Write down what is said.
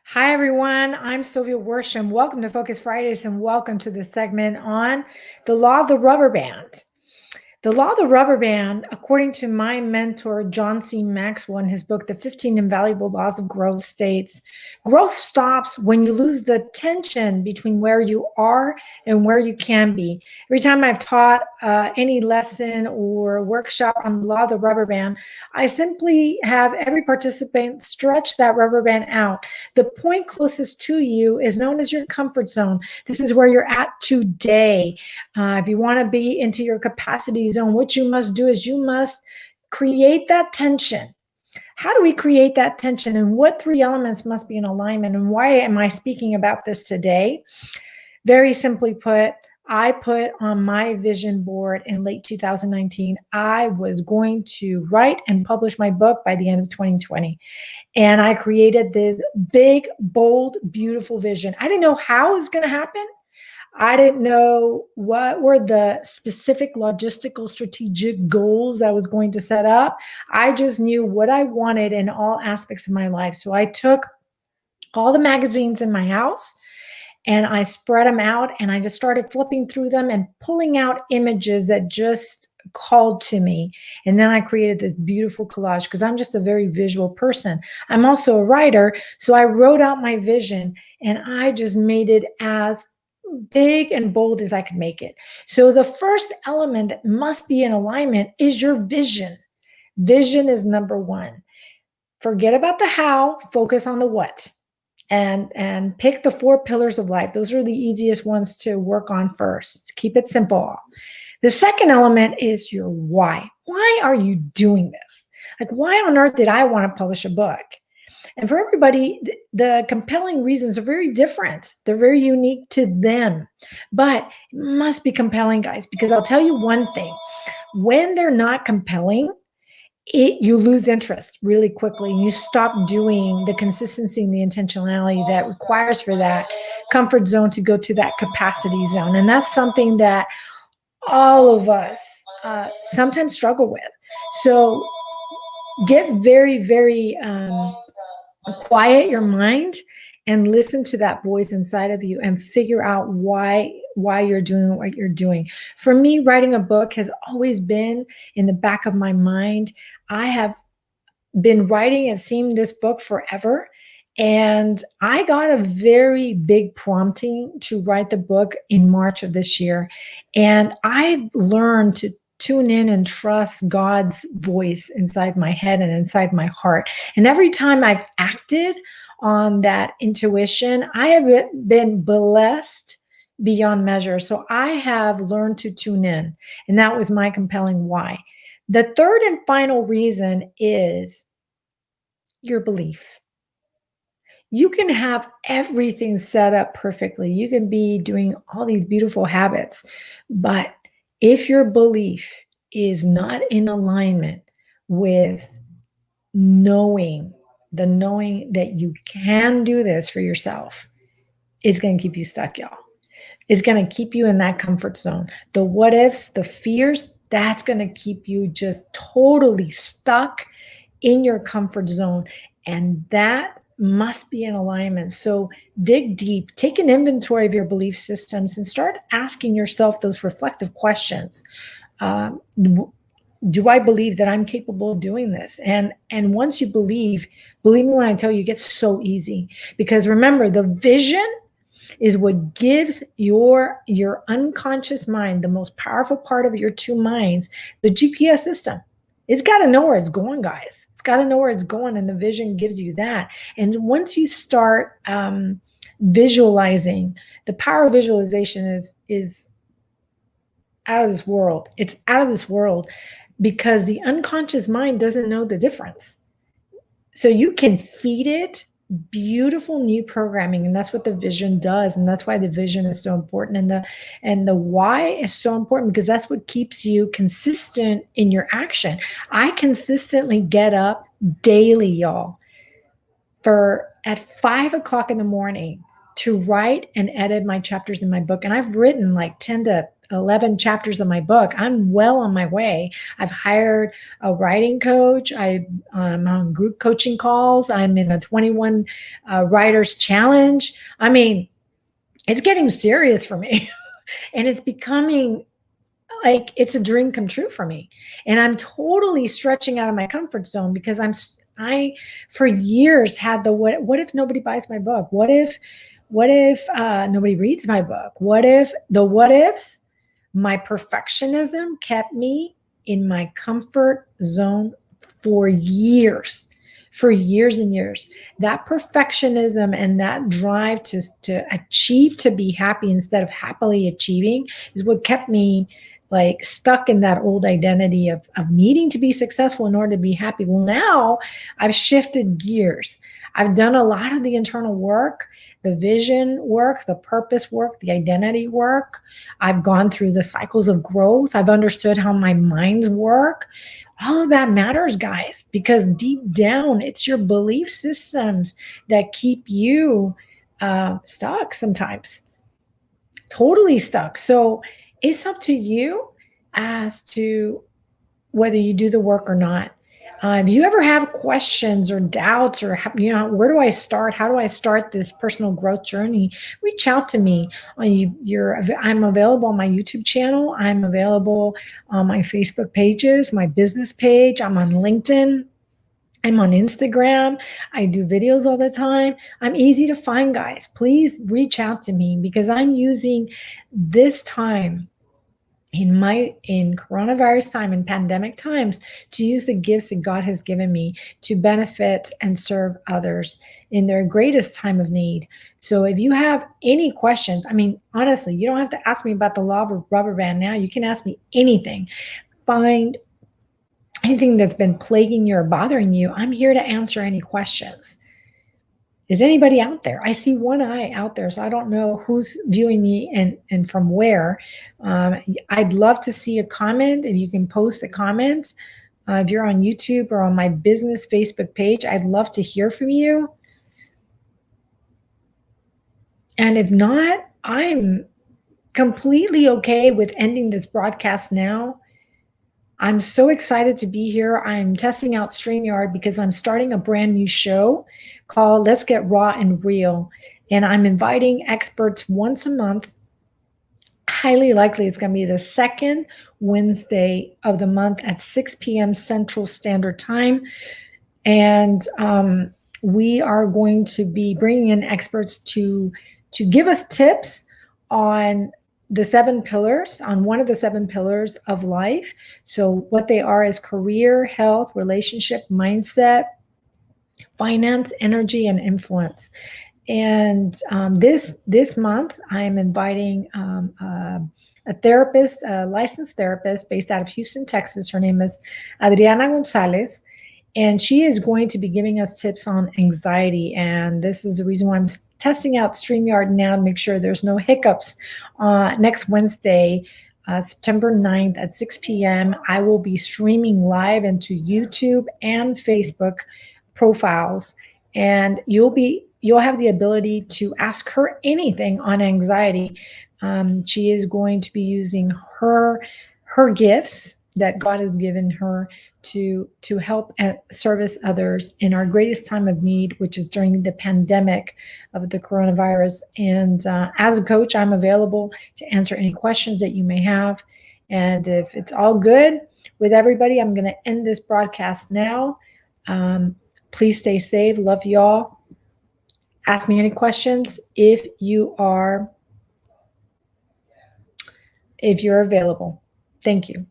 Hi, everyone. I'm Sylvia Worsham. Welcome to Focus Fridays and welcome to the segment on the law of the rubber band. The law of the rubber band, according to my mentor, John C. Maxwell, in his book, The 15 Invaluable Laws of Growth, states growth stops when you lose the tension between where you are and where you can be. Every time I've taught any lesson or workshop on the law of the rubber band, I simply have every participant stretch that rubber band out. The point closest to you is known as your comfort zone. This is where you're at today. If you want to be into your capacity zone, what you must do is you must create that tension. How do we create that tension, and what three elements must be in alignment, and why am I speaking about this today? Very simply put, I put on my vision board in late 2019, I was going to write and publish my book by the end of 2020. And I created this big, bold, beautiful vision. I didn't know how it was going to happen. I didn't know what were the specific logistical strategic goals I was going to set up. I just knew what I wanted in all aspects of my life. So I took all the magazines in my house and I spread them out and I just started flipping through them and pulling out images that just called to me. And then I created this beautiful collage because I'm just a very visual person. I'm also a writer. So I wrote out my vision and I just made it as big and bold as I could make it. So the first element that must be in alignment is your vision. Vision is number one. Forget about the how, focus on the what. And pick the four pillars of life. Those are the easiest ones to work on first. Keep it simple. The second element is your why. Why are you doing this? Like, why on earth did I want to publish a book? And for everybody, the compelling reasons are very different. They're very unique to them. But it must be compelling, guys, because I'll tell you one thing. When they're not compelling, you lose interest really quickly. You stop doing the consistency and the intentionality that requires for that comfort zone to go to that capacity zone. And that's something that all of us sometimes struggle with. So get very, very quiet your mind and listen to that voice inside of you and figure out why you're doing what you're doing. For me, writing a book has always been in the back of my mind. I have been writing and seeing this book forever. And I got a very big prompting to write the book in March of this year. And I've learned to tune in and trust God's voice inside my head and inside my heart. And every time I've acted on that intuition, I have been blessed beyond measure. So I have learned to tune in. And that was my compelling why. The third and final reason is your belief. You can have everything set up perfectly. You can be doing all these beautiful habits, but if your belief is not in alignment with knowing, the knowing that you can do this for yourself, it's going to keep you stuck, y'all. It's going to keep you in that comfort zone. The what ifs, the fears, that's going to keep you just totally stuck in your comfort zone. And that must be in alignment. So dig deep, take an inventory of your belief systems and start asking yourself those reflective questions. Do I believe that I'm capable of doing this? And once you believe me when I tell you, it gets so easy. Because remember, the vision is what gives your unconscious mind, the most powerful part of your two minds, the GPS system. It's got to know where it's going, guys. It's got to know where it's going, and the vision gives you that. And once you start visualizing, the power of visualization is out of this world. It's out of this world because the unconscious mind doesn't know the difference. So you can feed it beautiful new programming, and that's what the vision does, and that's why the vision is so important, and the why is so important because that's what keeps you consistent in your action. I consistently get up daily, y'all, for at 5 o'clock in the morning to write and edit my chapters in my book, and I've written like 10 to 11 chapters of my book. I'm well on my way. I've hired a writing coach. I'm on group coaching calls. I'm in a 21 writers challenge. I mean, it's getting serious for me. And it's becoming like it's a dream come true for me. And I'm totally stretching out of my comfort zone because I for years had the what if nobody buys my book? What if nobody reads my book? What if the what ifs? My perfectionism kept me in my comfort zone for years, for years and years. That perfectionism and that drive to achieve, to be happy instead of happily achieving is what kept me like stuck in that old identity of needing to be successful in order to be happy. Well, now I've shifted gears. I've done a lot of the internal work, the vision work, the purpose work, the identity work. I've gone through the cycles of growth. I've understood how my minds work. All of that matters, guys, because deep down, it's your belief systems that keep you stuck sometimes, totally stuck. So it's up to you as to whether you do the work or not. If you ever have questions or doubts or, where do I start? How do I start this personal growth journey? Reach out to me. I'm available on my YouTube channel. I'm available on my Facebook pages, my business page. I'm on LinkedIn. I'm on Instagram. I do videos all the time. I'm easy to find, guys. Please reach out to me because I'm using this time in coronavirus time and pandemic times to use the gifts that God has given me to benefit and serve others in their greatest time of need. So if you have any questions, I mean, honestly, you don't have to ask me about the law of rubber band now. You can ask me anything. Find anything that's been plaguing you or bothering you. I'm here to answer any questions. Is anybody out there? I see one eye out there, so I don't know who's viewing me and from where. I'd love to see a comment. If you can post a comment, if you're on YouTube or on my business Facebook page, I'd love to hear from you. And if not, I'm completely okay with ending this broadcast now. I'm so excited to be here. I'm testing out StreamYard because I'm starting a brand new show called Let's Get Raw and Real. And I'm inviting experts once a month. Highly likely it's going to be the second Wednesday of the month at 6 p.m. Central Standard Time. And we are going to be bringing in experts to give us tips on the 7 pillars, on one of the 7 pillars of life. So what they are is career, health, relationship, mindset, finance, energy, and influence. And this month, I am inviting a therapist, a licensed therapist based out of Houston, Texas. Her name is Adriana Gonzalez. And she is going to be giving us tips on anxiety. And this is the reason why I'm testing out StreamYard now to make sure there's no hiccups. Next Wednesday, September 9th at 6 p.m., I will be streaming live into YouTube and Facebook profiles. And you'll have the ability to ask her anything on anxiety. She is going to be using her gifts that God has given her to help and service others in our greatest time of need, which is during the pandemic of the coronavirus. And as a coach, I'm available to answer any questions that you may have. And if it's all good with everybody, I'm going to end this broadcast now. Please stay safe. Love y'all. Ask me any questions if you're available. Thank you.